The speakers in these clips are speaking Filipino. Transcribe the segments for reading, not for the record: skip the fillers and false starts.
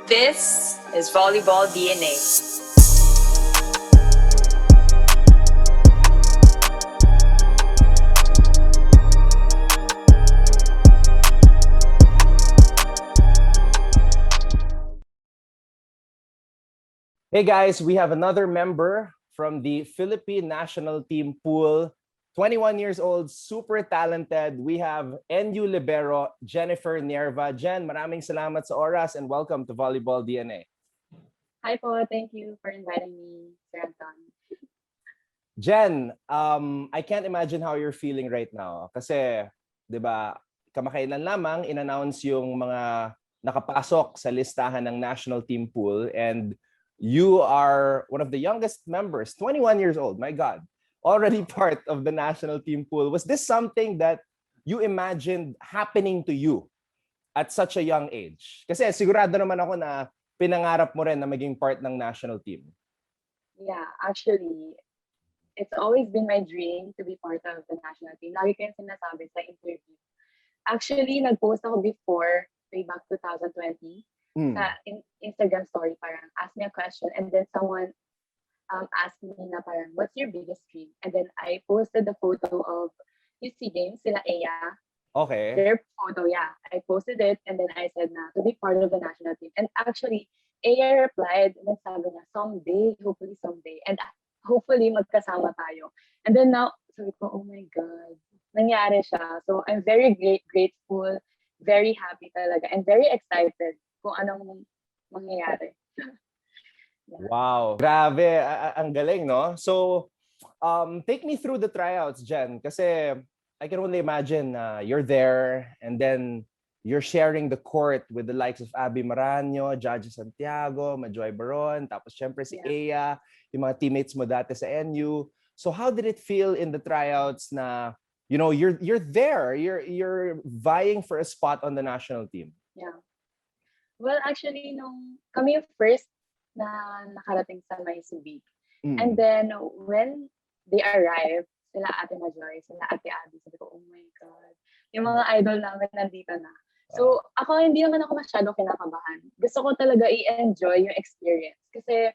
This is Volleyball DNA. Hey guys, we have another member from the Philippine National Team Pool. 21 years old, super talented. We have NU Libero, Jennifer Nierva. Jen, maraming salamat sa oras and welcome to Volleyball DNA. Hi po, thank you for inviting me, Sir Anton. Jen, I can't imagine how you're feeling right now. Kasi, di ba, kamakailan lamang in-announce yung mga nakapasok sa listahan ng National Team Pool and you are one of the youngest members, 21 years old, my God, already part of the National Team Pool. Was this something that you imagined happening to you at such a young age? Kasi sigurado naman ako na pinangarap mo rin na maging part ng national team. Yeah, actually, it's always been my dream to be part of the national team. Lagi ko yung sinasabi sa interview. Actually, nag-post ako before, way back 2020, sa Instagram story, parang ask me a question and then someone asked me na parang, what's your biggest dream? And then I posted the photo of UC Games, sila Aya. Okay. Their photo, yeah. I posted it and then I said na to be part of the national team. And actually, Aya replied and then sabi niya, someday, hopefully someday. And hopefully magkasama tayo. And then now, sabi ko, oh my God, nangyari siya. So I'm very grateful, very happy talaga, and very excited kung anong mangyayari. Wow. Grabe. Ang galing, no? So, take me through the tryouts, Jen. Kasi I can only imagine you're there and then you're sharing the court with the likes of Abby Maranyo, Jaja Santiago, Majoy Baron, tapos syempre si Aya, yung mga teammates mo dati sa NU. So how did it feel in the tryouts na, you know, you're there, you're vying for a spot on the national team? Yeah. Well, actually, nung kami yung first na nakarating sa may Subic. And then when they arrived, sila Ate Majoy, sila Ate Abby, sabi ko, oh my God, yung mga idol namin nandito na. So ako, hindi naman ako masyado kinakabahan. Gusto ko talaga i-enjoy yung experience. Kasi,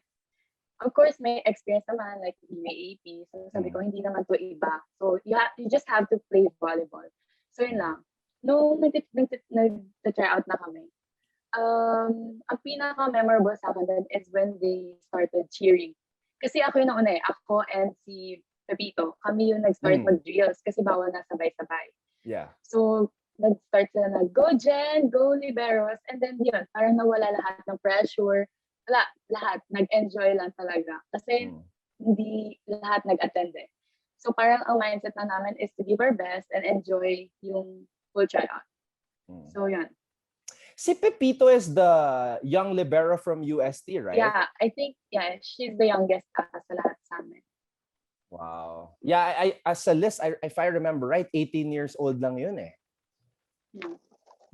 of course, may experience naman, like EAP. So sabi ko, hindi naman to iba. So you just have to play volleyball. So yun lang. Nung nag-try out na kami, ang pinaka-memorable sa akin then is when they started cheering. Kasi ako yung nauna eh. Ako and si Pepito, kami yung nag-start mag-drills kasi bawal na sabay-sabay. Yeah. So, nag-start sila na, go Jen, go Liberos. And then yun, parang nawala lahat ng pressure. Wala, lahat. Nag-enjoy lang talaga. Kasi hindi lahat nag-attend eh. So, parang ang mindset na namin is to give our best and enjoy yung full tryout. So, yun. Si Pepito is the young libero from UST, right? Yeah, I think, yeah, she's the youngest sa lahat sa amin. Wow. Yeah, I as a list, if I remember right, 18 years old lang yun eh. Yeah.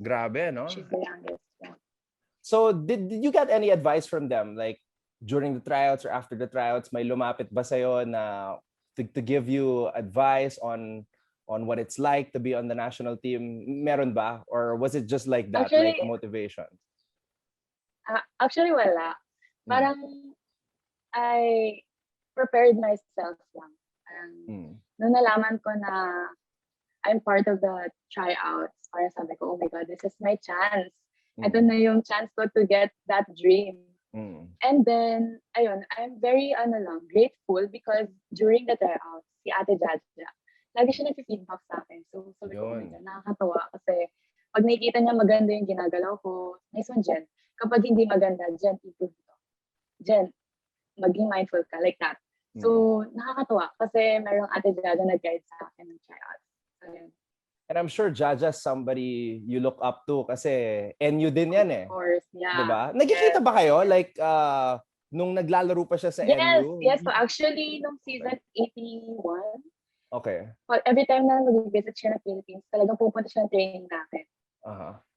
Grabe, no? She's the youngest, yeah. So, did you get any advice from them? Like, during the tryouts or after the tryouts, may lumapit ba sa'yo na to give you advice on what it's like to be on the national team? Meron ba? Or was it just like that, Actually, like motivation? Actually, wala. Parang, I prepared myself lang. Nung nalaman ko na I'm part of the tryouts, parang sabi ko, oh my God, this is my chance. Ito na yung chance ko to get that dream. And then, ayun, I'm very grateful because during the tryouts, si Ate Jaja, lagi siya nag-feedback sa akin. So, sabi ko, oh my God, nakakatawa kasi pag nakikita niya maganda yung ginagalaw ko, nice one, Jen. Kapag hindi maganda, Jen, improve ito. Jen, maging mindful ka, like that. So, nakakatawa kasi merong Ate Jaja nag-guide sa akin ng tryout. So, and I'm sure Jaja's somebody you look up to kasi NU din yan eh. Of course, yeah. Diba? Nagkikita ba kayo? Like, nung naglalaro pa siya sa NU? Yes. So actually, nung season 81, okay. Well, every time na mag-visit siya ng Philippines, talagang pupunta siya ng training natin.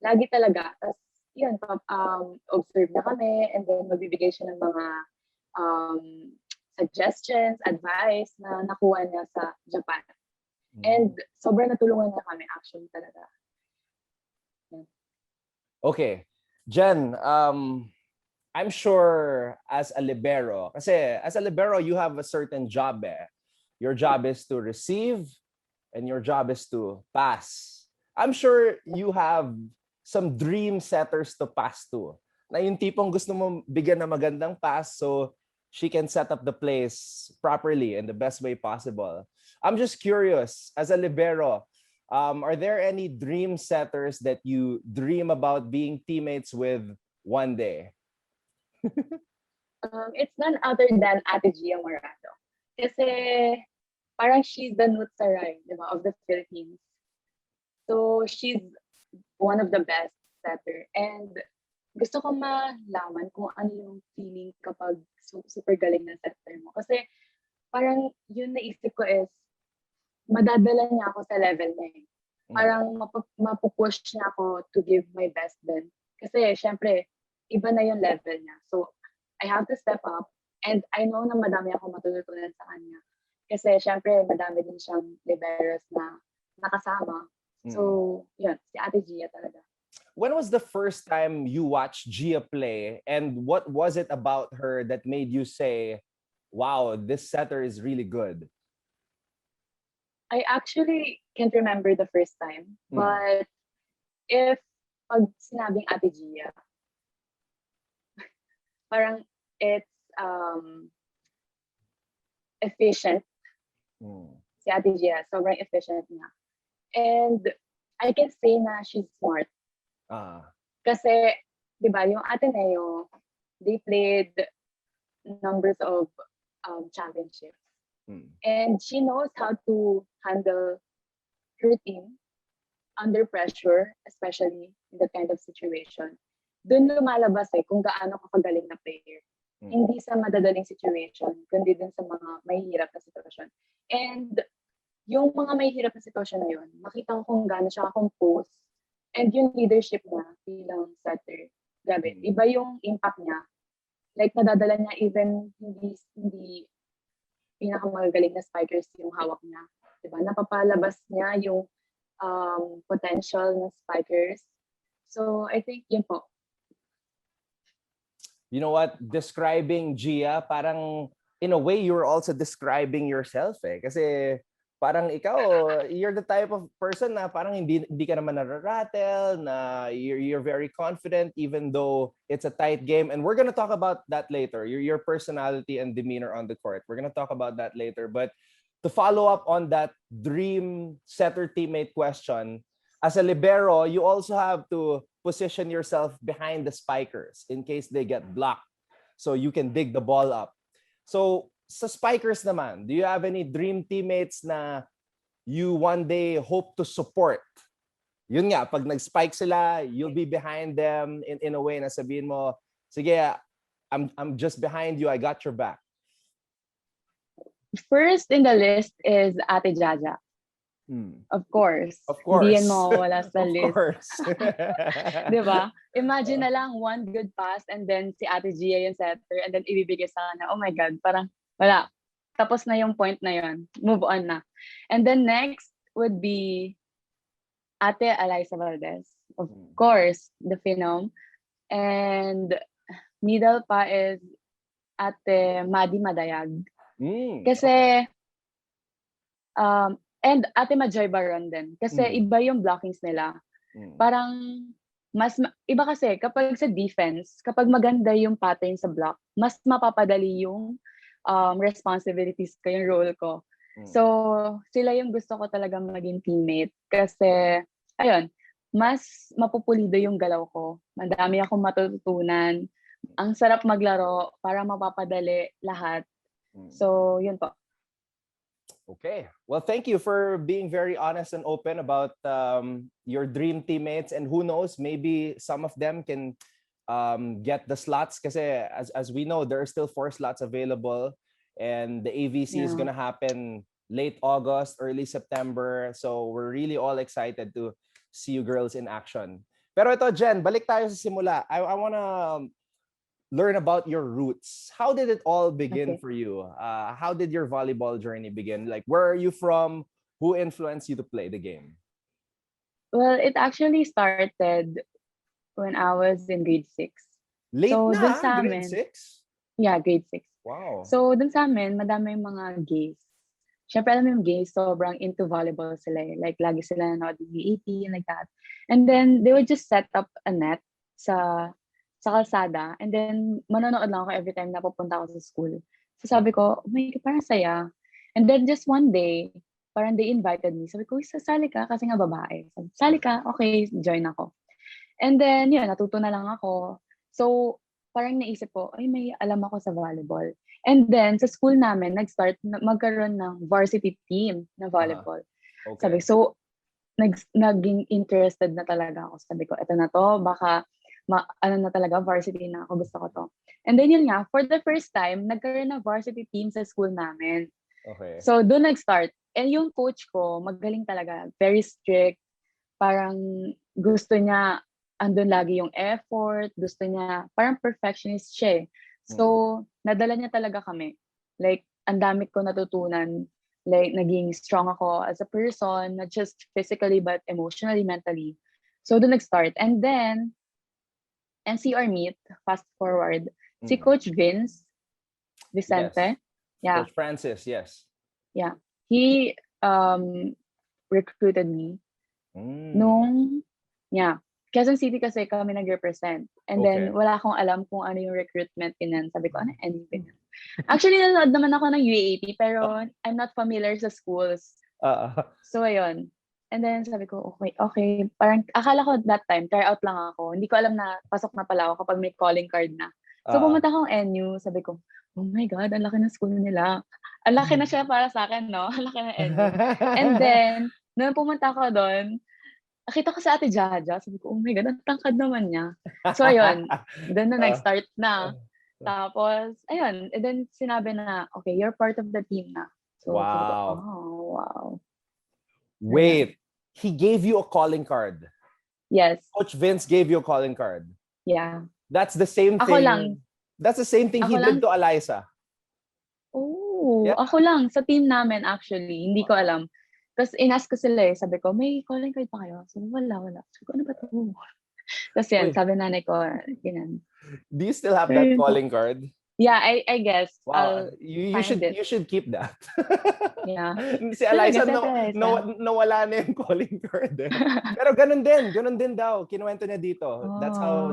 Lagi talaga. Tapos, yun, observe na kami, and then magbibigay siya ng mga suggestions, advice na nakuha niya sa Japan. And sobrang natulungan niya kami actually talaga. Okay. Jen, I'm sure as a libero, kasi as a libero, you have a certain job eh. Your job is to receive and your job is to pass. I'm sure you have some dream setters to pass to. Na yung tipong gusto mo bigyan ng magandang pass so she can set up the place properly in the best way possible. I'm just curious, as a libero, are there any dream setters that you dream about being teammates with one day? It's none other than Ate Gia Morado. Kasi parang she's the Nutsaray, di ba, of the Philippines. So she's one of the best setter. And gusto ko malaman kung ano yung feeling kapag super galing na setter mo. Kasi parang yun naisip ko is, madadala niya ako sa level na yun. Parang mapupush niya ako to give my best din. Kasi syempre, iba na yung level niya. So, I have to step up and I know na madami ako matututunan sa kanya. Kasi syempre, madami din siyang liberos na nakasama. So, yun, si Ate Gia talaga. When was the first time you watched Gia play and what was it about her that made you say, wow, this setter is really good? I actually can't remember the first time. But if pag sinabing Ate Gia, parang it's efficient. Si Ate Gia, sobrang efficient niya. And I can say na she's smart. Kasi, di ba, yung Ateneo, they played numbers of championships. And she knows how to handle her team under pressure, especially in that kind of situation. Doon lumalabas kung gaano ka kagaling na player. Hindi sa madadaling situation, kundi din sa mga mahihirap na sitwasyon. And yung mga mahihirap na sitwasyon na yun, makita ko kung gaano siya compose. And yung leadership niya bilang setter, grabe, iba yung impact niya. Like, nadadala niya even hindi pinakamagaling na spikers yung hawak niya. Diba? Napapalabas niya yung potential na spikers. So, I think yun po. You know what? Describing Gia, parang in a way, you're also describing yourself eh. Kasi parang ikaw, you're the type of person na parang hindi ka naman nararattle, na you're very confident even though it's a tight game. And we're gonna talk about that later, your personality and demeanor on the court. We're gonna talk about that later. But to follow up on that dream setter teammate question, as a libero, you also have to position yourself behind the spikers in case they get blocked so you can dig the ball up. So, sa spikers naman, do you have any dream teammates na you one day hope to support? Yun nga, pag nag-spike sila, you'll be behind them in a way na sabihin mo, sige, I'm just behind you, I got your back. First in the list is Ate Jaja. Of course. Of course. Hindi yan mawawala sa list. Of course. Diba? Imagine na lang one good pass and then si Ate Gia yung setter and then ibibigay sa kanya. Oh my God, parang wala. Tapos na yung point na yun. Move on na. And then next would be Ate Eliza Valdez. Of course, the phenom. And middle pa is Ate Madi Madayag. Kasi and Ate Majoy Baron din. Kasi iba yung blockings nila. Parang iba kasi kapag sa defense, kapag maganda yung pattern sa block, mas mapapadali yung responsibilities ko, yung role ko. So, sila yung gusto ko talaga maging teammate. Kasi, ayun, mas mapupulido yung galaw ko. Madami akong matututunan. Ang sarap maglaro para mapapadali lahat. So, yun po. Okay. Well, thank you for being very honest and open about your dream teammates. And who knows, maybe some of them can get the slots. Kasi as we know, there are still 4 slots available. And the AVC is going to happen late August, early September. So we're really all excited to see you girls in action. Pero ito, Jen, balik tayo sa simula. I want to learn about your roots. How did it all begin for you? How did your volleyball journey begin? Like, where are you from? Who influenced you to play the game? Well, it actually started when I was in grade 6. Late So, dun na, sa grade amin, 6? yeah, grade 6. Wow. So, dun sa amin, madami yung mga gays. Siyempre, alam mo yung gays, sobrang into volleyball sila eh. Like, lagi sila nanonood ng UAP, like that. And then, they would just set up a net sa kalsada. And then, manonood lang ako every time na pupunta ako sa school. So, sabi ko, oh my God, parang saya. And then, just one day, parang they invited me. Sabi ko, "Uy, sasali ka? Kasi nga babae. Sabi, sali ka? Okay, join ako. And then, yun, natuto na lang ako. So, parang naisip ko, ay, may alam ako sa volleyball. And then, sa school namin, nag-start magkaroon ng varsity team na volleyball. Sabi, Okay. so, naging interested na talaga ako. Sabi ko, eto na to, baka, ano na talaga, varsity na ako, gusto ko to. And then, yun nga, for the first time, nagkaroon ng varsity team sa school namin. Okay. So, doon nag-start. And yung coach ko, magaling talaga, very strict. Parang gusto niya, andun lagi yung effort, gusto niya, parang perfectionist siya eh. So, nadala niya talaga kami. Like, ang dami ko natutunan. Like, naging strong ako as a person, not just physically, but emotionally, mentally. So, doon nag-start. And then, NCR meet, fast forward, si Coach Vince Vicente. Yes. Yeah. Coach Francis, yes. Yeah. He recruited me nung, yeah, Quezon City kasi kami nag-represent. And then, wala akong alam kung ano yung recruitment ganyan. Sabi ko, ano, NU ganyan. Actually, nanonood naman ako ng UAP, pero I'm not familiar sa schools. So, ayun. And then, sabi ko, okay. Parang, akala ko that time, tryout lang ako. Hindi ko alam na pasok na pala ako kapag may calling card na. So, pumunta akong NU. Sabi ko, oh my God, ang laki ng school nila. Ang laki na siya para sa akin, no? Ang laki ng NU. And then, nung pumunta ako doon, nakita ko si Ate Jaja. Sabi ko, oh my God, ang tangkad naman niya. So, ayun. Doon na nag-start na. Tapos, ayun. And then, sinabi na, okay, you're part of the team na. So, sabi ko, Wow. oh, wow. Wait, he gave you a calling card. Yes. Coach Vince gave you a calling card. Yeah. That's the same Ako thing. lang. That's the same thing Ako he lang. did to Eliza. Oh, Yeah. ako lang. Sa team namin, actually. Hindi ko alam. Tapos, inask ko sila eh. Sabi ko, may calling card pa kayo? Sabi, wala. Sabi ko, ano ba ito? Tapos yan, Wait. sabi nanay ko, ganyan. Do you still have that calling card? Yeah, I guess. Wow, you should keep that. Yeah. Si Eliza, nawala na yung calling card. Eh. Pero ganun din daw. Kinuwento niya dito.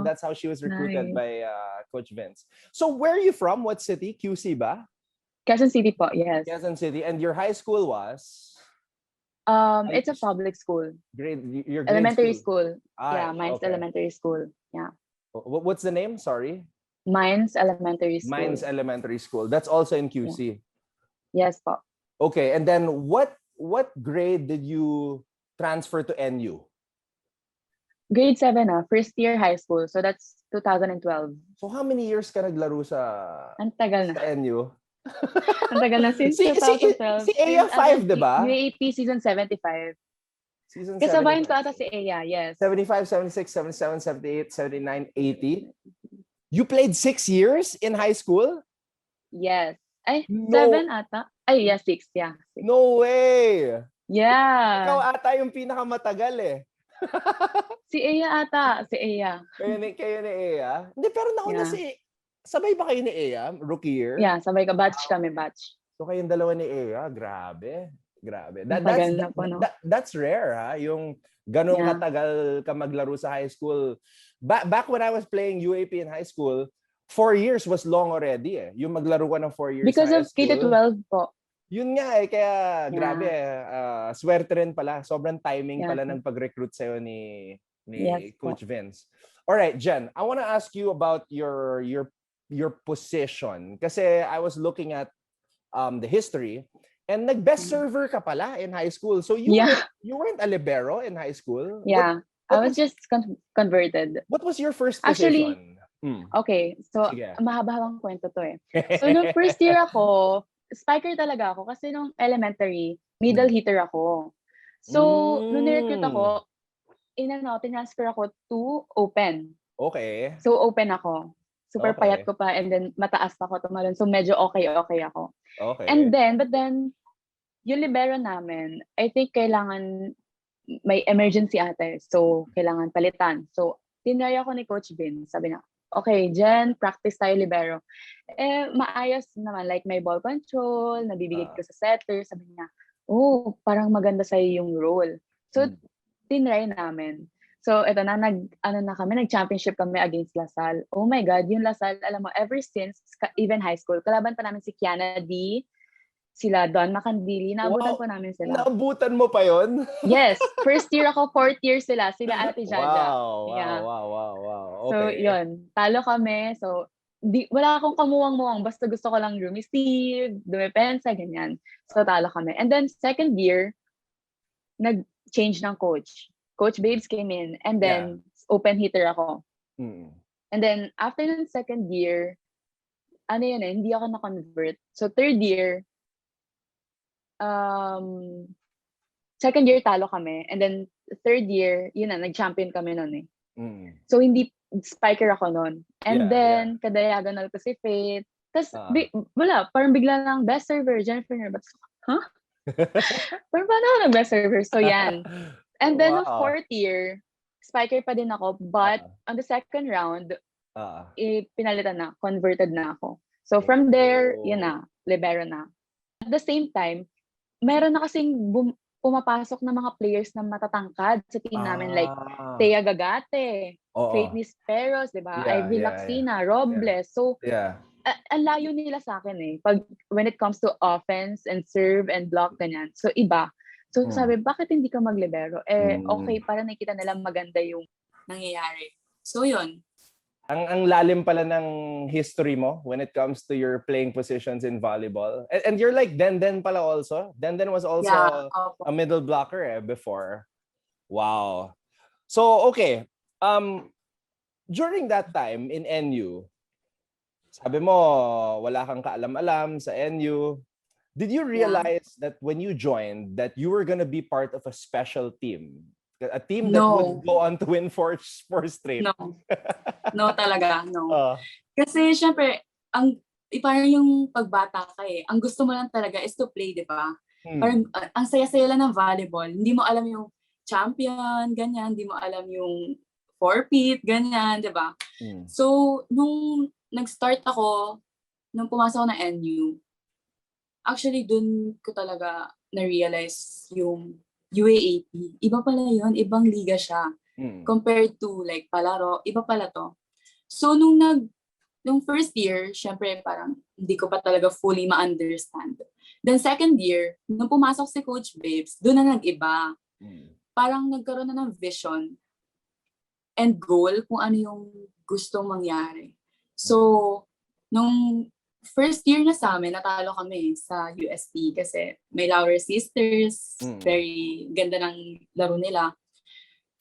That's how she was recruited by Coach Vince. So where are you from? What city? QC ba? Quezon City po, yes. Quezon City. And your high school was? It's a public school. Your grade elementary school. Ah, yeah, Mines Elementary School. Yeah. What's the name? Sorry. Mines Elementary School. Mines Elementary School. That's also in QC. Yeah. Yes po. Okay, and then what grade did you transfer to NU? Grade 7 first year high school. So that's 2012. So how many years ka naglaro sa Ang tagal na. Sa NU? Ang tagal na since 2012. Si Aya 5, di ba? UAP season 75. Season Kasabayan ko ata si Aya, yes. 75, 76, 77, 78, 79, 80. You played 6 years in high school? Yes. Ay, No. 7 ata. Ay, yeah, 6. Yeah. 6. No way! Yeah. Ikaw ata yung pinakamatagal eh. Si Aya ata. Si Aya. Kayo ni Aya? Hindi, pero nauna sabay ba kayo ni Aya? Rookie year? Yeah, sabay ka. Batch kami, batch. So kayong dalawa ni Aya, grabe. That's rare, ha? Yung ganong katagal ka maglaro sa high school. Back when I was playing UAP in high school, 4 years was long already eh. Yung maglaro ka ng 4 years because sa high of K-12 po. Yun nga eh, kaya grabe swerte rin pala. Sobrang timing pala ng pag-recruit sa'yo ni Coach Vince. Alright, Jen, I want to ask you about your position. Kasi I was looking at the history and nag-best server ka pala in high school. So you weren't a libero in high school? Yeah. I was just converted. What was your first Actually, position? Okay, so mahaba-habang kwento to eh. So nung first year ako, spiker talaga ako kasi nung elementary, middle hitter ako. So nung ni-recruit ako, tinransfer ako to open. Okay. So open ako. Super payat ko pa and then mataas ako tumalon. So medyo okay ako. Okay. And but then, yung libero namin, I think kailangan may emergency ate. So, kailangan palitan. So, tinry ako ni Coach Vin. Sabi niya, okay, Jen, practice tayo libero. Maayos naman. Like, may ball control, nabibigay ko sa setter. Sabi niya, oh, parang maganda sa'yo yung role. So, tinry namin. So, eto na, nag-championship kami against Lasal. Oh my God, yung Lasal, alam mo, ever since, even high school, kalaban pa namin si Kiana D, sila Don Macandili, naabutan po namin sila. Naabutan mo pa yon? Yes, first year ako, fourth year sila Ate Jaja. Wow. So, Okay. yun, talo kami. So, wala akong kamuwang-muwang, basta gusto ko lang rumeceive, dumepensa, ganyan. So, talo kami. And then, second year, nag-change ng coach. Coach Babes came in, and then open hitter ako. And then, after ng second year, hindi ako na-convert. So, third year, second year talo kami. And then, third year, nag-champion kami nun eh. So, hindi spiker ako nun. And then, kadayaganal ko si Faith. Tapos, wala, parang bigla lang best server, Jennifer Nierva. Huh? Parang paano ako nag-best server? So, yan. And then, no fourth year, spiker pa din ako. But, on the second round, pinalitan na, converted na ako. So, from there, libero na. At the same time, meron na kasing pumapasok na mga players na matatangkad sa team namin. Like, Thea Gagate, Faith Nisperos, diba? Ivy Laxina, Robles. So, ang layo nila sa akin eh. When it comes to offense and serve and block, ganyan. So, iba. So, sabi, bakit hindi ka maglibero? Okay, para nakita nila maganda yung nangyayari. So, yun. Ang lalim pala ng history mo when it comes to your playing positions in volleyball. And you're like Den pala also. Den was also a middle blocker before. Wow. So, okay. During that time in NU, sabi mo, wala kang kaalam-alam sa NU. Did you realize that when you joined that you were gonna be part of a special team? A team that would go on to win four straight? No talaga, no. Kasi syempre, parang yung pagbata ka eh, ang gusto mo lang talaga is to play, di ba? Parang ang saya-saya lang ng volleyball. Hindi mo alam yung champion, ganyan. Hindi mo alam yung forfeit, ganyan, di ba? So, nung nag-start ako, nung pumasok ako ng NU, actually, dun ko talaga na-realize yung UAAP. Iba pala yun. Ibang liga siya. Compared to like palaro, iba pala to. So, nung first year, syempre parang hindi ko pa talaga fully ma-understand. Then second year, nung pumasok si Coach Babes, doon na nag-iba. Parang nagkaroon na ng vision and goal kung ano yung gustong mangyari. So, nung first year na sa amin, natalo kami sa UST kasi may Laura Sisters, very ganda ng laro nila.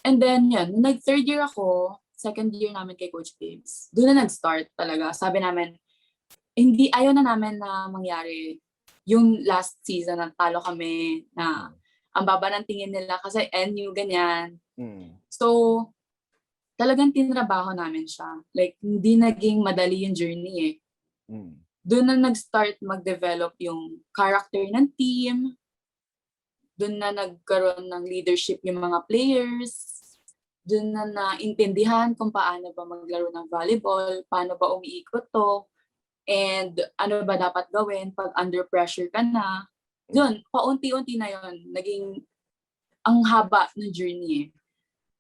And then, yun, nag-third year ako, second year namin kay Coach Babes. Doon na nag-start talaga. Sabi namin, ayaw na namin na mangyari yung last season na talo kami na ang baba ng tingin nila kasi NU, ganyan. So, talagang tinrabaho namin siya. Like, hindi naging madali yung journey eh. Doon na nag-start mag-develop yung character ng team. Doon na nagkaroon ng leadership yung mga players. Doon na naintindihan kung paano ba maglaro ng volleyball, paano ba umiikot to, and ano ba dapat gawin pag under pressure ka na. Doon, paunti-unti na yon naging ang haba ng journey eh.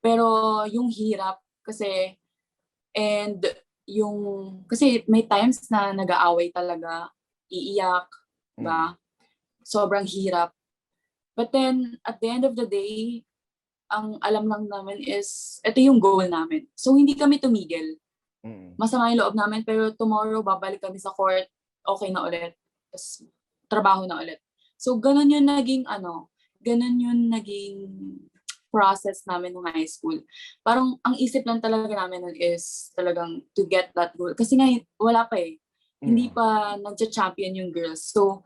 Pero yung hirap kasi, kasi may times na nag-aaway talaga, iiyak, ba? Sobrang hirap. But then, at the end of the day, ang alam lang namin is, ito yung goal namin. So, hindi kami tumigil. Masama yung loob namin, pero tomorrow, babalik kami sa court, okay na ulit. Tapos, trabaho na ulit. So, ganun yung naging process namin nung high school. Parang, ang isip lang talaga namin nun is talagang to get that goal. Kasi nga, wala pa eh. Hindi pa nag-champion yung girls. So,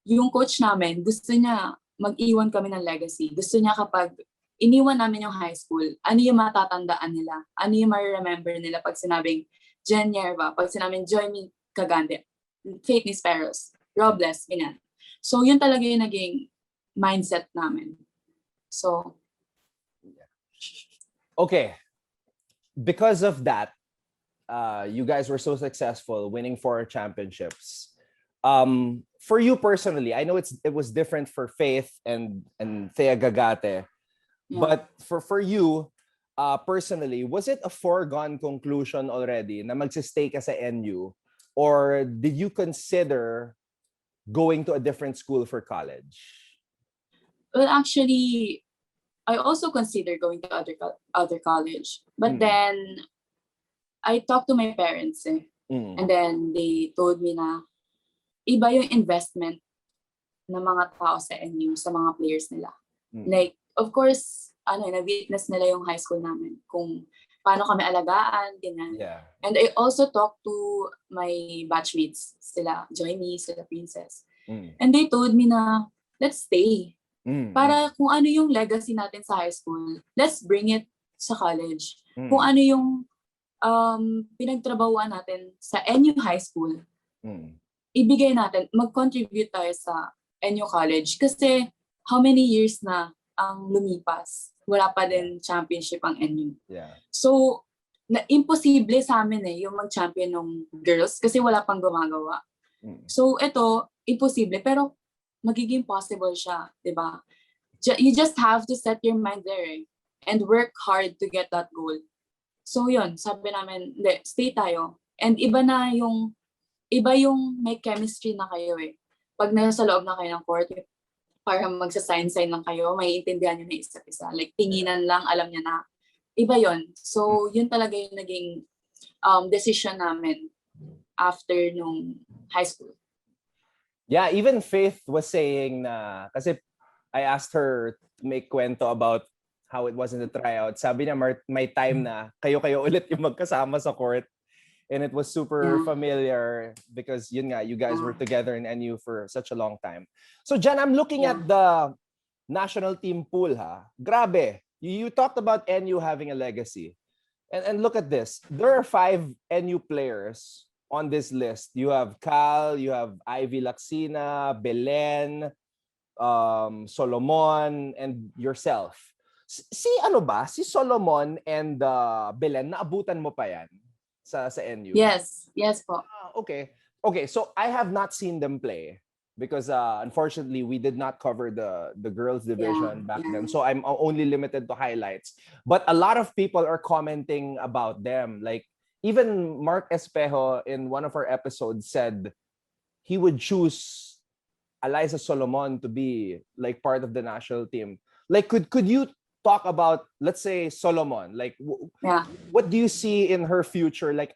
yung coach namin, gusto niya mag-iwan kami ng legacy. Gusto niya kapag iniwan namin yung high school, ano yung matatandaan nila? Ano yung ma-remember nila pag sinabing Jen Nierva, pag sinabing Joyme Cagande, Faith Nisperos, Robles, ganyan. So, yun talaga yung naging mindset namin. So, okay. Because of that, you guys were so successful, winning 4 championships. For you personally, I know it was different for Faith and Thea Gagate, but for you personally, was it a foregone conclusion already na magsistay ka sa NU, or did you consider going to a different school for college? Well, actually, I also considered going to other college, but then I talked to my parents, and then they told me na iba yung investment ng mga tao sa NU, sa mga players nila. Like, of course, na-witness nila yung high school namin, kung paano kami alagaan, ganyan. Yeah. And I also talked to my batchmates, sila Joyme, sila Princess. And they told me na, let's stay. Para kung ano yung legacy natin sa high school, let's bring it sa college. Kung ano yung pinagtrabahuan natin sa NU high school, ibigay natin, mag-contribute tayo sa NU college. Kasi how many years na ang lumipas, wala pa din championship ang NU. Yeah. So, imposible sa amin yung mag-champion ng girls kasi wala pang gumagawa. So, ito, imposible, pero magiging possible siya, di ba? You just have to set your mind there and work hard to get that goal. So, yun, sabi namin, stay tayo. And iba yung may chemistry na kayo Pag nasa loob na kayo ng court, para magsa-sign-sign lang kayo, may intindihan nyo na isa't isa. Like, tinginan lang, alam niya na. Iba yon. So, yun talaga yung naging decision namin after nung high school. Yeah, even Faith was saying na, kasi I asked her to make kwento about how it was in the tryout. Sabi niya may time na kayo-kayo ulit yung magkasama sa court. And it was super familiar because yun nga, you guys were together in NU for such a long time. So Jan, I'm looking at the national team pool Grabe. You talked about NU having a legacy. And look at this. There are 5 NU players on this list. You have Cal, you have Ivy Laxina, Belen, Solomon, and yourself. Si Solomon and Belen, naabutan mo pa yan sa NU? Yes po. Okay, so I have not seen them play because unfortunately we did not cover the girls division back then, so I'm only limited to highlights. But a lot of people are commenting about them. Like even Mark Espejo in one of our episodes said he would choose Eliza Solomon to be like part of the national team. Like could you talk about, let's say, Solomon? Like what do you see in her future? Like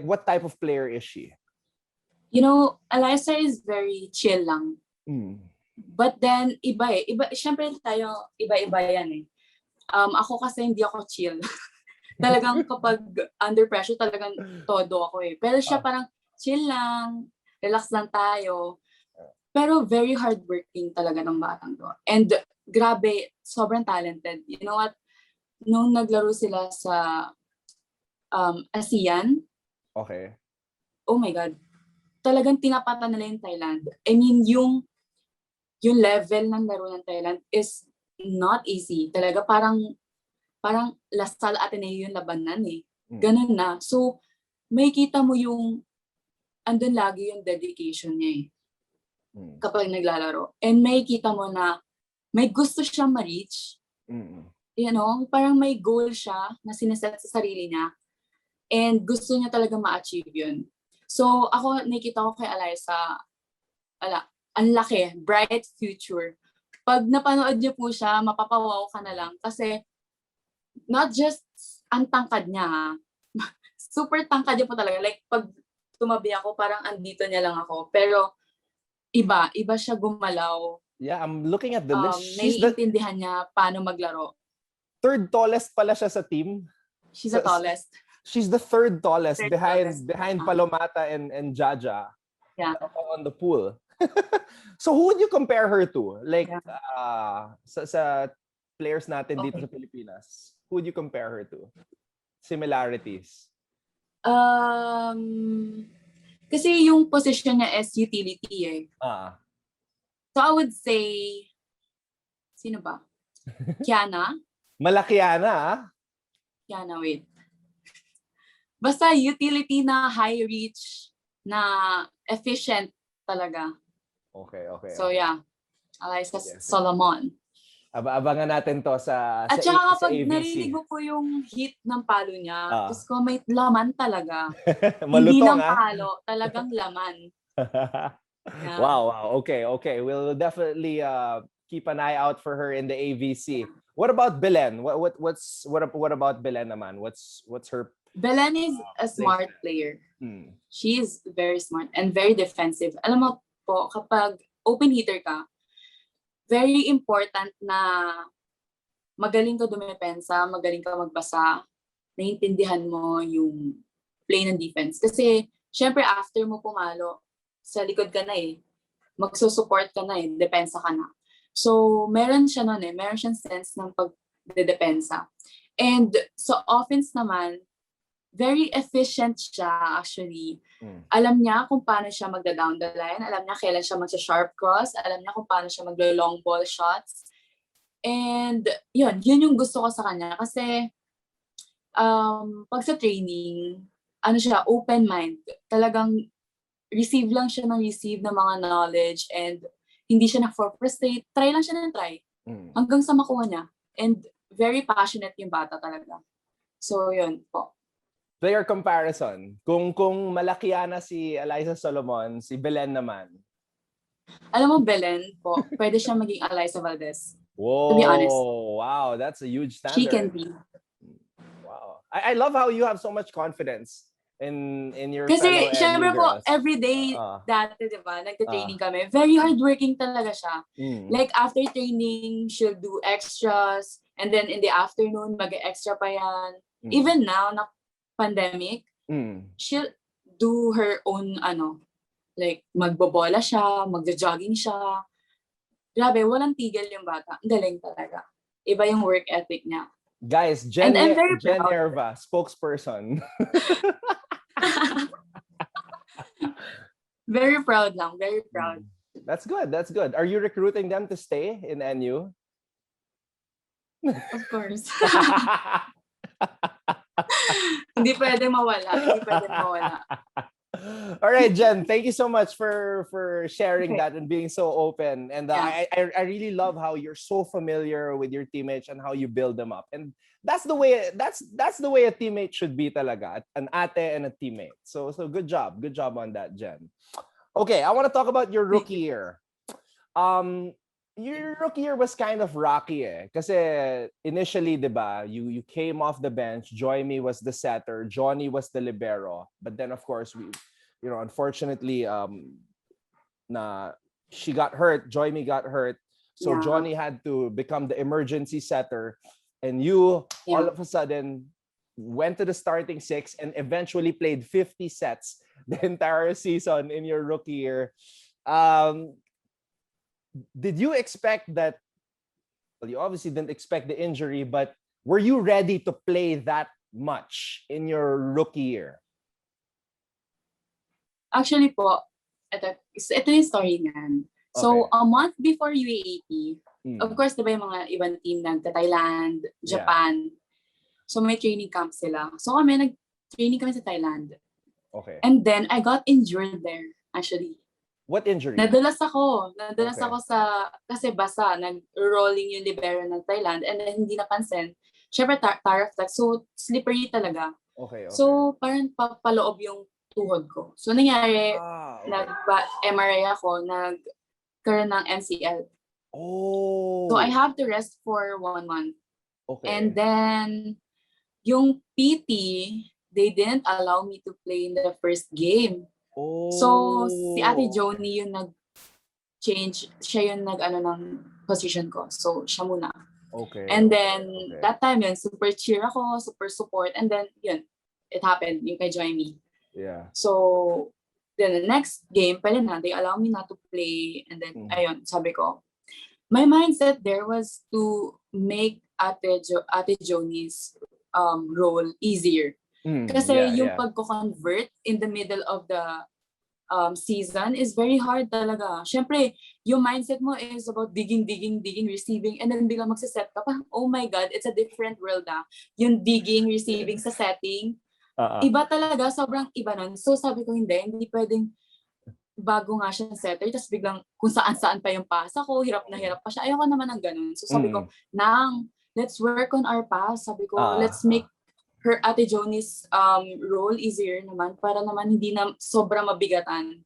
what type of player is she? You know, Eliza is very chill lang. But then iba syempre tayo iba-iba yan ako kasi hindi ako chill. Talagang kapag under pressure talagang todo ako Pero siya parang chill lang, relax lang tayo. Pero very hardworking talaga ng batang to. And grabe, sobrang talented. You know what? Nung naglaro sila sa ASEAN. Okay. Oh my God. Talagang tinapatan nila yung Thailand. I mean, yung level ng laro ng Thailand is not easy. Talaga parang Lasal Ateneo yung labanan Ganun na. So, may kita mo yung andun lagi yung dedication niya kapag naglalaro. And may kita mo na may gusto siyang ma-reach. You know, parang may goal siya na sineset sa sarili niya. And gusto niya talaga ma-achieve yun. So, ako, nakita ko kay Eliza, ang laki, bright future. Pag napanood niyo po siya, mapapawaw ka na lang. Kasi, not just ang tangkad niya, super tangkad niya po talaga. Like, pag tumabi ako, parang andito niya lang ako. Pero, iba siya gumalaw. Yeah, I'm looking at the list. Naiintindihan niya paano maglaro. Third tallest pala siya sa team. She's the tallest. She's the third tallest behind Palomata and Jaja. Yeah. On the pool. So who would you compare her to? Like sa players natin dito sa Pilipinas. Who would you compare her to? Similarities. Kasi yung position niya is utility So I would say, sino ba? Kiana? Malakiana Kiana, wait. basta utility na high reach, na efficient talaga. Okay. So yeah, Eliza Sige. Solomon. Abangan natin to sa At saka sa kapag ABC. narinig mo po yung hit ng palo niya, Diyos ko, may laman talaga. Hindi Malutong, ng palo, talagang laman. Yeah. Wow. Okay. We'll definitely keep an eye out for her in the AVC. What about Belen? What about Belen naman? What's her? Belen is a smart player. She is very smart and very defensive. Alam mo po, kapag open hitter ka, very important na magaling ka dumepensa, magaling ka magbasa, naiintindihan mo yung play ng defense. Kasi, syempre, after mo pumalo, sa likod ka na magsusupport ka na depensa ka na. So, meron siya nun meron siyang sense ng pagdedepensa. And sa offense naman, very efficient siya actually. Alam niya kung paano siya magda-down the line, alam niya kailan siya magsa-sharp cross, alam niya kung paano siya maglo-long ball shots. And yun yung gusto ko sa kanya kasi pag sa training, ano siya, open mind. Talagang receive lang siya ng mga knowledge and hindi siya na-frustrate. Try lang siya ng try. Hanggang sa makuha niya. And very passionate yung bata talaga. So, yun po. Player comparison. Kung malaki na si Eliza Solomon, si Belen naman. Alam mo, Belen po, pwede siya maging Eliza Valdez. Whoa, to be honest. Wow, that's a huge standard. She can be. Wow. I love how you have so much confidence in your Kasi, fellow syempre NU po, girls. everyday, dati, di ba, nagte-training kami. Very hardworking talaga siya. Like, after training, she'll do extras. And then, in the afternoon, mag-extra pa yan. Even now, na pandemic, she'll do her own, like, magbobola siya, magja-jogging siya. Grabe, walang tigil yung bata. Ang galing talaga. Iba yung work ethic niya. Guys, Jen Nierva, spokesperson. Very proud lang. Very proud. That's good. Are you recruiting them to stay in NU? Of course. Hindi pwede mawala. All right, Jen, thank you so much for sharing that and being so open. And I really love how you're so familiar with your teammates and how you build them up. And that's the way a teammate should be talaga, an ate and a teammate. So good job on that, Jen. Okay, I want to talk about your rookie year. Your rookie year was kind of rocky kasi initially, diba, you came off the bench. Joymi was the setter, Johnny was the libero. But then of course unfortunately she got hurt, Joymi got hurt. So Johnny had to become the emergency setter and you all of a sudden went to the starting six and eventually played 50 sets the entire season in your rookie year. Did you expect that? Well, you obviously didn't expect the injury, but were you ready to play that much in your rookie year? Actually po, ito yung story niyan. So, a month before UAAP, of course, diba yung mga ibang team nagta-Thailand, Japan. So, may training camp sila. So, nag-training kami sa Thailand. Okay. And then, I got injured there, actually. What injury? Nadalas ako kasi basa, nag-rolling yung libero ng Thailand and then hindi napansin. Syempre, taraflex. So, slippery talaga. Okay. So, parang papaloob yung tuhod ko. So, nangyari, nag-MRI ako, nagkaroon ng MCL. Oh. So, I have to rest for 1 month. Okay. And then, yung PT, they didn't allow me to play in the first game. Oh. So, si Ate Joni yung nag-change, siya yung ng position ko. So, siya muna. Okay. And then, that time yun, super cheer ako, super support. And then, yun, it happened, yung kay Joymi. Yeah. So, then the next game, pwede na, they allow me not to play. And then, ayun, sabi ko, my mindset there was to make Ate Joni's role easier. Kasi yung pagko-convert in the middle of the season is very hard talaga. Siyempre, yung mindset mo is about digging, receiving, and then biglang magsiset ka pa. Oh my God, it's a different world Yung digging, receiving sa setting, Iba talaga, sobrang iba nun. So sabi ko, hindi pwedeng bago nga siya setter, tapos biglang kung saan-saan pa yung pasa ko, hirap na hirap pa siya. Ayoko naman ng ganun. So sabi ko, let's work on our pass. Sabi ko, let's make her Ate Joni's role easier naman para naman hindi na sobrang mabigatan.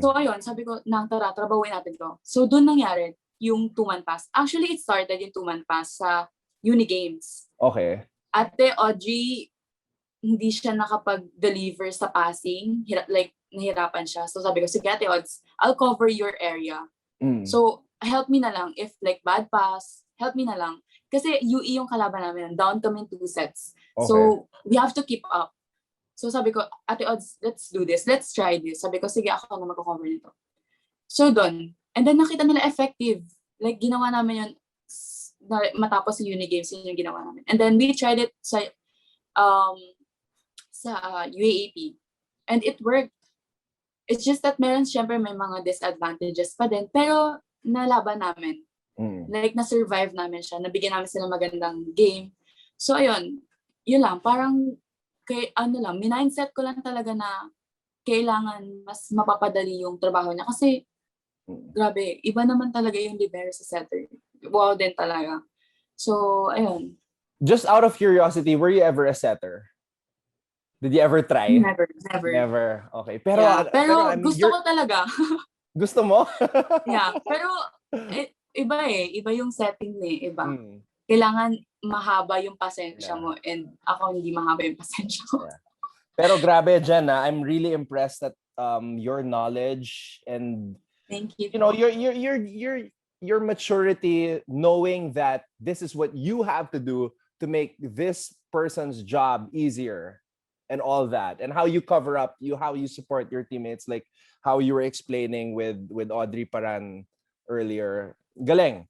So ayun, sabi ko, tara, trabahuin natin to. So doon nangyari yung 2-man pass. Actually, it started yung 2-man pass sa Uni Games. Okay. Ate Audrey, hindi siya nakapag-deliver sa passing. Nahirapan siya. So sabi ko, sige Ate Odds, I'll cover your area. So help me na lang. If like bad pass, help me na lang. Kasi UE yung kalaban namin. Down kami in 2 sets. Okay. So we have to keep up. So sabi ko, Ate Odds, let's do this. Let's try this. Sabi ko, sige ako na mag-cover nito. So doon. And then nakita nila effective. Like ginawa namin yun matapos sa Uni Games, yun yung ginawa namin. And then we tried it sa UAAP. And it worked. It's just that meron syempre may mga disadvantages pa din. Pero nalaban namin. Like na-survive namin siya. Nabigyan namin sila magandang game. So ayun, yun lang. Parang, minindset ko lang talaga na kailangan mas mapapadali yung trabaho niya. Kasi, grabe, iba naman talaga yung libero sa setter. Wow din talaga. So, ayun. Just out of curiosity, were you ever a setter? Did you ever try? Never. Okay. Pero I mean, gusto ko talaga. Gusto mo? Yeah. Pero, iba Iba yung setting Iba. Kailangan mahaba yung pasensya mo and ako hindi mahaba yung pasensya ko. Yeah. Pero grabe, Jen, I'm really impressed at your knowledge and thank you. You know, your maturity, knowing that this is what you have to do to make this person's job easier and all that, and how you cover up, how you support your teammates, like how you were explaining with Audrey Paran earlier. Galing.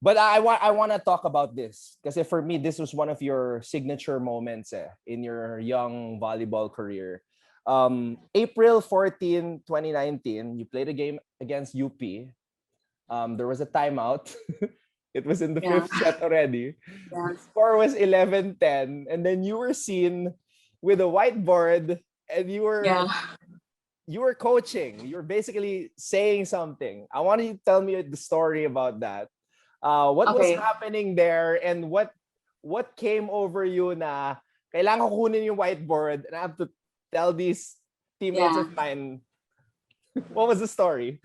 But I want to talk about this because for me, this was one of your signature moments in your young volleyball career. April 14, 2019, you played a game against UP. There was a timeout. It was in the 5th set already. Yeah. The score was 11-10, and then you were seen with a whiteboard, and you were coaching. You were basically saying something. I want you to tell me the story about that. What was happening there, and what came over you na kailangan ko kunin yung whiteboard and I have to tell these teammates of mine. What was the story?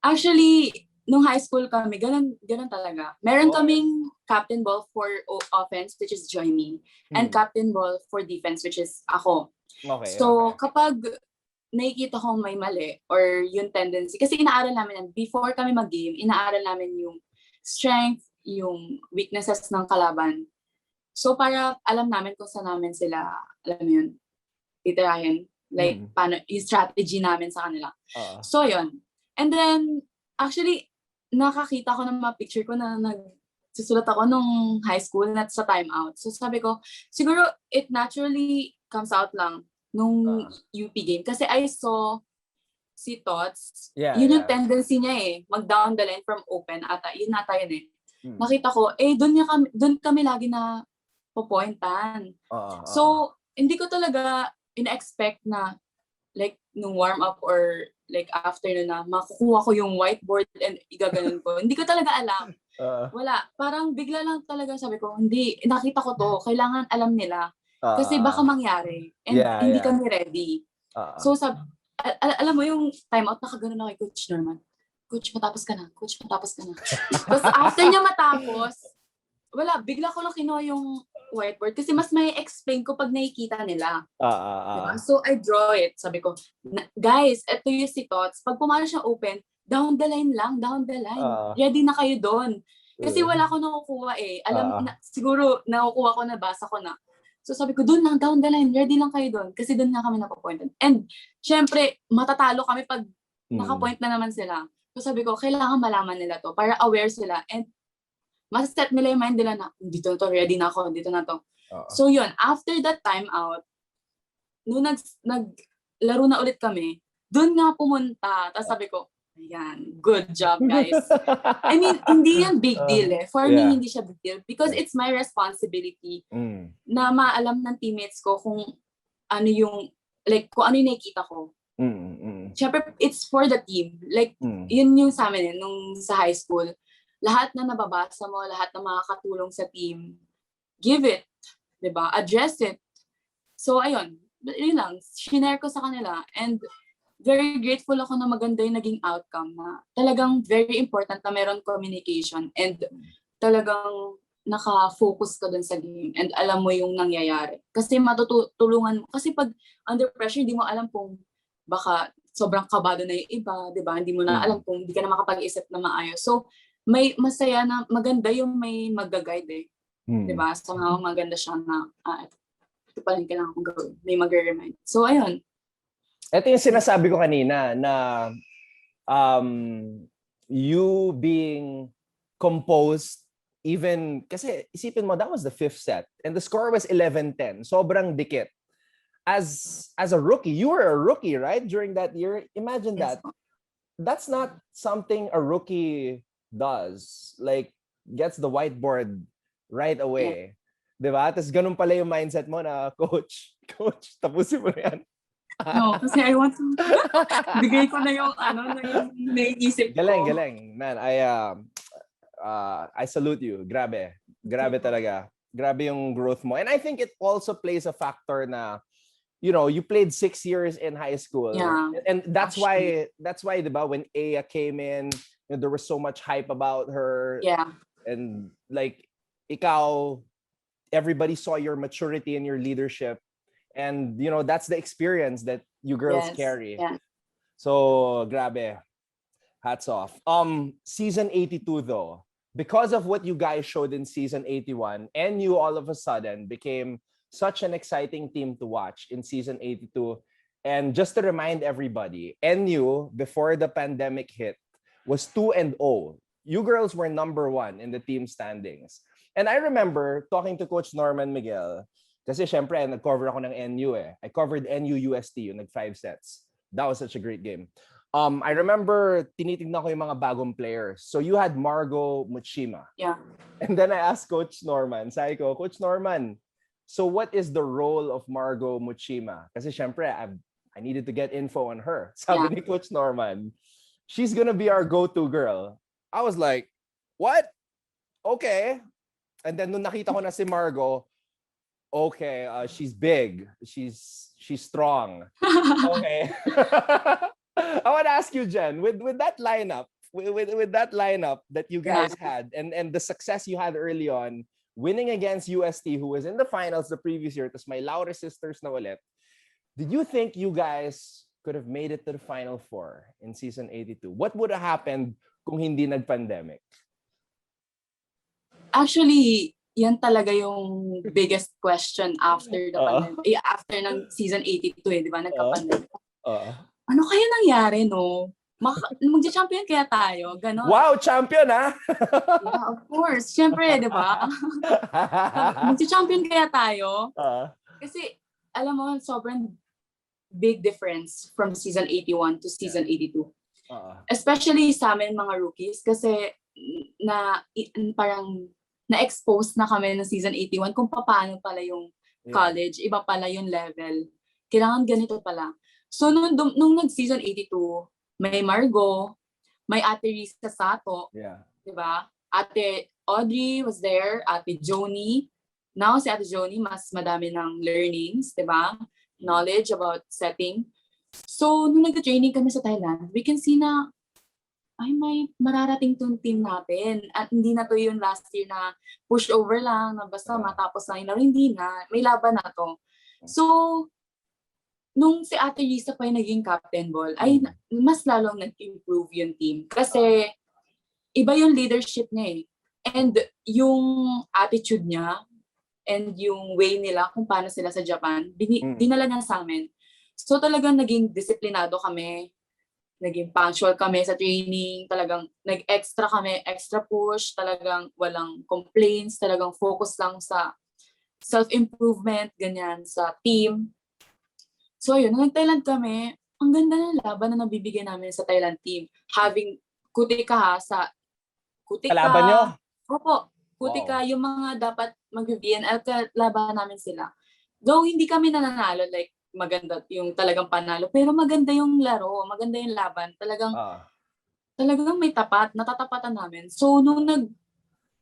Actually, nung high school kami, ganun talaga. Meron kaming captain ball for offense, which is Joyme, and captain ball for defense, which is ako. So, kapag nakikita ko may mali or yung tendency, kasi inaaral namin yan, before kami mag-game, inaaral namin yung strength, yung weaknesses ng kalaban. So, para alam namin kung saan namin sila, alam mo yun, titirahin. Like, paano, yung strategy namin sa kanila. So, yun. And then, actually, nakakita ko ng mga picture ko na nagsusulat ako nung high school na sa timeout. So, sabi ko, siguro, it naturally comes out lang nung UP game. Kasi I saw si Tots, yun yung tendency niya mag-down the line from open. Yun yun Nakita ko, doon kami lagi na pupointan. So, hindi ko talaga in-expect na like nung warm up or like after na makukuha ko yung whiteboard and igaganon ko. Hindi ko talaga alam. Wala. Parang bigla lang talaga sabi ko, hindi, nakita ko to, kailangan alam nila. Kasi baka mangyari. And hindi kami ready. So, alam mo yung timeout, nakaganon ako kay Coach Norman. Coach, matapos ka na. Coach, matapos ka na. Tapos after niya matapos, wala, bigla ko lang kinuha yung whiteboard kasi mas may explain ko pag nakikita nila. Diba? So, I draw it. Sabi ko, guys, ito yung si Tots. Pag pumalo siya open, down the line lang, down the line. Ready na kayo doon. Kasi wala ko nakukuha Alam, siguro nakukuha ko na, basa ko na. So, sabi ko, doon lang, down the line. Ready lang kayo doon. Kasi doon nga kami napapointed. And, syempre, matatalo kami pag nakapoint na naman sila. So, sabi ko, kailangan malaman nila to para aware sila. And, mas-set nila yung mind nila na, dito na to, ready na ako, dito na to. So yun, after that time out, nung naglaro na ulit kami, dun nga pumunta. Tapos sabi ko, ayan, good job guys. I mean, hindi yan big deal For me, hindi siya big deal. Because it's my responsibility na maalam ng teammates ko kung ano yung, like, kung ano yung nakikita ko. Siyempre, it's for the team. Like, yun yung sa amin nung sa high school. Lahat na nababasa mo, lahat na makakatulong sa team, give it. Diba? Address it. So, ayun. Yun lang. Shinare ko sa kanila. And very grateful ako na maganda yung naging outcome na talagang very important na meron communication and talagang naka-focus ka dun sa game and alam mo yung nangyayari. Kasi matutulungan mo. Kasi pag under pressure, hindi mo alam kung baka sobrang kabado na yung iba, di ba? Hindi mo na alam kung hindi ka na makapag-isip na maayos. So, may masaya na maganda yung may mag-guide eh. Di ba? So, maganda siya na ito pala yung kailangan kong gawin. May mag-remind. So, ayun. Ito yung sinasabi ko kanina na you being composed even, kasi isipin mo, that was the 5th set and the score was 11-10. Sobrang dikit. As a rookie, you were a rookie, right? During that year. Imagine that. That's not something a rookie does. Like, gets the whiteboard right away. Diba? Tapos ganun pala yung mindset mo na, Coach, tapusin mo na yan. No, kasi I want to bigay ko na yung na yung naiisip ko. Galing. Man, I salute you. Grabe talaga. Grabe yung growth mo. And I think it also plays a factor na, you know, you played 6 years in high school. Yeah. And that's why, diba, when Aya came in, you know, there was so much hype about her. Yeah. And like, ikaw, everybody saw your maturity and your leadership. And, you know, that's the experience that you girls carry. Yeah. So, grabe. Hats off. Season 82 though, because of what you guys showed in season 81, NU all of a sudden became such an exciting team to watch in season 82. And just to remind everybody, NU, before the pandemic hit, was 2-0. You girls were number 1 in the team standings. And I remember talking to Coach Norman Miguel, kasi syempre, nag-cover ako ng NU eh. I covered NU UST, yung nag-5 sets. That was such a great game. I remember tinitignan ko yung mga bagong players. So you had Margo Muchima. Yeah. And then I asked Coach Norman, sabi ko, Coach Norman, so what is the role of Margo Muchima? Kasi syempre, I needed to get info on her. Sabi ni Coach Norman, she's gonna be our go-to girl. I was like, what? Okay. And then nung nakita ko na si Margo, okay, she's big. She's strong. Okay. I want to ask you, Jen, with that lineup, with that lineup that you guys had, and the success you had early on, winning against UST, who was in the finals the previous year, tas may Laure sisters na ulit. Did you think you guys could have made it to the Final Four in season 82? What would have happened kung hindi nag-pandemic? Actually, yan talaga yung biggest question after the pandemic. After ng season 82 eh, di ba? Nagka-pandemic. Ano kaya nangyari, no? Mag-champion kaya tayo? Ganon. Wow, champion, ha? Yeah, of course. Siyempre, di ba? Mag-champion kaya tayo? Kasi, alam mo, sobrang big difference from season 81 to season 82. Especially sa amin mga rookies kasi parang na-expose na kami ng season 81 kung paano pala yung college, iba pala yung level. Kailangan ganito pala. So, nung nag-season 82, may Margo, may Ate Risa Sato, diba? Ate Audrey was there, Ate Joni. Now, si Ate Joni, mas madami ng learnings, diba? Knowledge about setting. So, nung nag-training kami sa Thailand, we can see na, ay, may mararating tong team natin. At hindi na to yung last year na push over lang, na basta matapos lang yung laro. Hindi na. May laban na to. So, nung si Ate Risa pa yung naging captain ball, ay mas lalong nag-improve yung team. Kasi, iba yung leadership niya eh. And yung attitude niya, and yung way nila kung paano sila sa Japan, dinala niya sa amin. So talagang naging disiplinado kami, naging punctual kami sa training, talagang nag-extra kami, extra push, talagang walang complaints, talagang focus lang sa self-improvement, ganyan, sa team. So yun, nung nag-Thailand kami, ang ganda ng laban na nabibigay namin sa Thailand team. Having Kutika sa Kutika. Kalaban nyo? Opo, Kutika, yung mga dapat mag-VNL, laban namin sila. Though hindi kami nananalo, like maganda yung talagang panalo. Pero maganda yung laro, maganda yung laban. Talagang may tapat, natatapatan namin. So, nung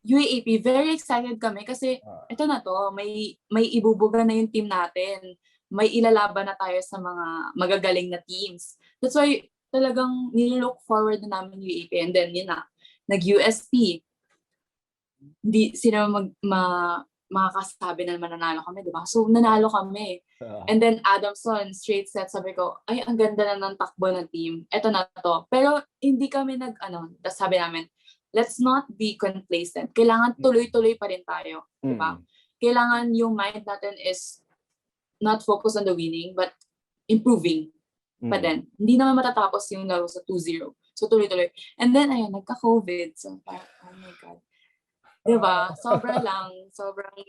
UAAP, very excited kami kasi ito na to, may ibubuga na yung team natin. May ilalaban na tayo sa mga magagaling na teams. That's why talagang nilook forward na namin UAAP. And then, yun na, nag-USP. Hindi sila makakasabi na mananalo kami, di ba? So, nanalo kami. And then, Adamson, straight set, sabi ko, ay, ang ganda na ng takbo ng team. Ito na to. Pero, hindi kami tapos sabi namin, let's not be complacent. Kailangan tuloy-tuloy pa rin tayo. Di ba? Kailangan yung mind natin is not focus on the winning, but improving pa din. Hindi naman matatapos yung laro sa 2-0. So, tuloy-tuloy. And then, ayun, nagka-COVID. So, oh my God. Diba? Sobrang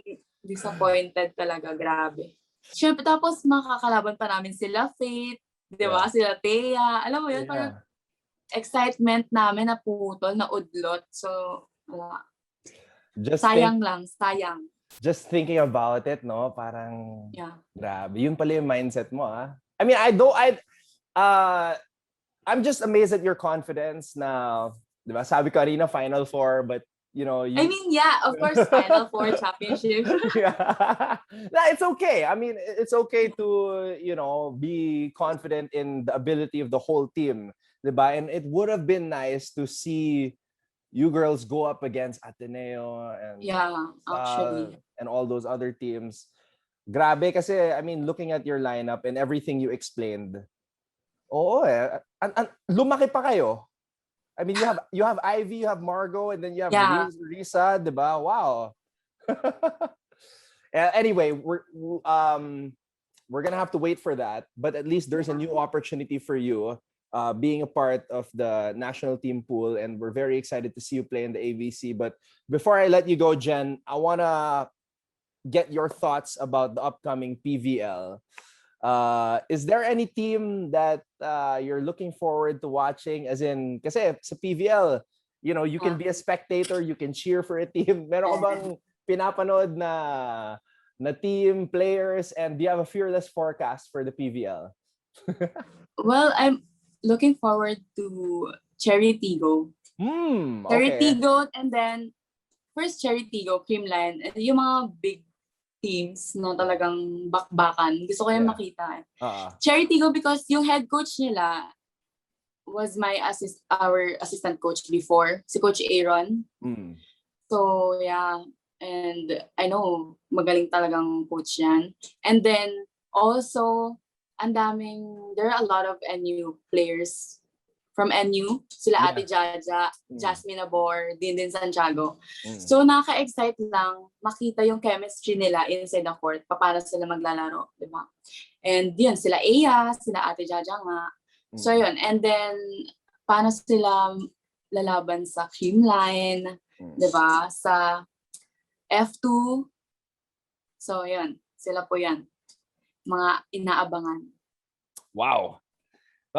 disappointed talaga. Grabe. Siyempre, tapos makakalaban pa namin sila Faith, diba? Sila Thea. Alam mo yun, parang excitement namin na putol, na udlot. So, wala. Sayang. Just thinking about it, no? Parang, grabe. Yun pala yung mindset mo, ah. I mean, I'm just amazed at your confidence na, diba? Sabi ko kanina, Final Four, but you know, of course, Final Four championship. No, it's okay. I mean, it's okay to, be confident in the ability of the whole team, diba? And it would have been nice to see you girls go up against Ateneo and actually, and all those other teams. Grabe kasi, I mean, looking at your lineup and everything you explained, lumaki pa kayo. I mean, you have Ivy, you have Margot, and then you have Risa, diba? Wow. Anyway, we're gonna have to wait for that, but at least there's a new opportunity for you, being a part of the national team pool, and we're very excited to see you play in the AVC. But before I let you go, Jen, I wanna get your thoughts about the upcoming PVL. Is there any team that you're looking forward to watching? As in, kasi sa PVL, you can be a spectator, you can cheer for a team. Meron ka bang pinapanood na team, players, and do you have a fearless forecast for the PVL? Well, I'm looking forward to Cherry Tigo. Cherry Tigo, and then first Cherry Tigo, Creamline, and yung mga big teams na talagang bakbakan. Gusto ko yung makita. Cherry Tigo because yung head coach nila was our assistant coach before, si Coach Aaron. So, yeah. And I know, magaling talagang coach yan. And then, also, there are a lot of NU players from NU. Sila Ate Jaja, Jasmine Abor, Dindin Santiago. So, nakaka-excite lang makita yung chemistry nila inside the court, paano sila maglalaro, di ba? And yun, sila Aya, sila Ate Jaja nga. So, yun. And then, paano sila lalaban sa Creamline, di ba? Sa F2. So, yun. Sila po yan. Mga inaabangan. Wow.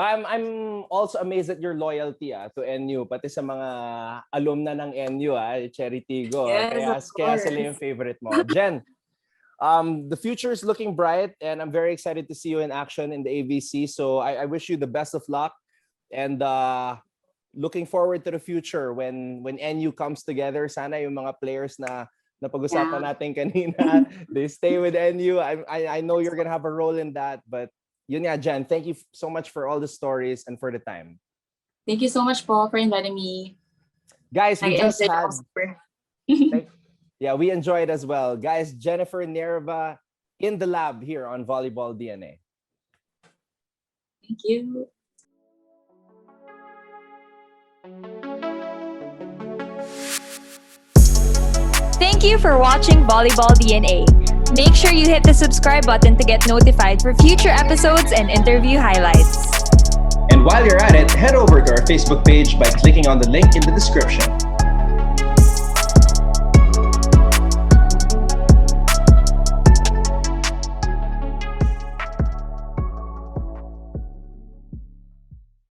I'm also amazed at your loyalty to NU, pati sa mga alumna ng NU, Cherry Tigo. Kaya sila yung favorite mo. Jen, the future is looking bright and I'm very excited to see you in action in the AVC. So I wish you the best of luck and looking forward to the future when NU comes together. Sana yung mga players na napag-usapan natin kanina, they stay with NU. I know you're gonna have a role in that, but yun nga, Jen, thank you so much for all the stories and for the time. Thank you so much, Paul, for inviting me. Guys, we enjoyed as well. Guys, Jennifer Nierva in the lab here on Volleyball DNA. Thank you. Thank you for watching Volleyball DNA. Make sure you hit the subscribe button to get notified for future episodes and interview highlights. And while you're at it, head over to our Facebook page by clicking on the link in the description.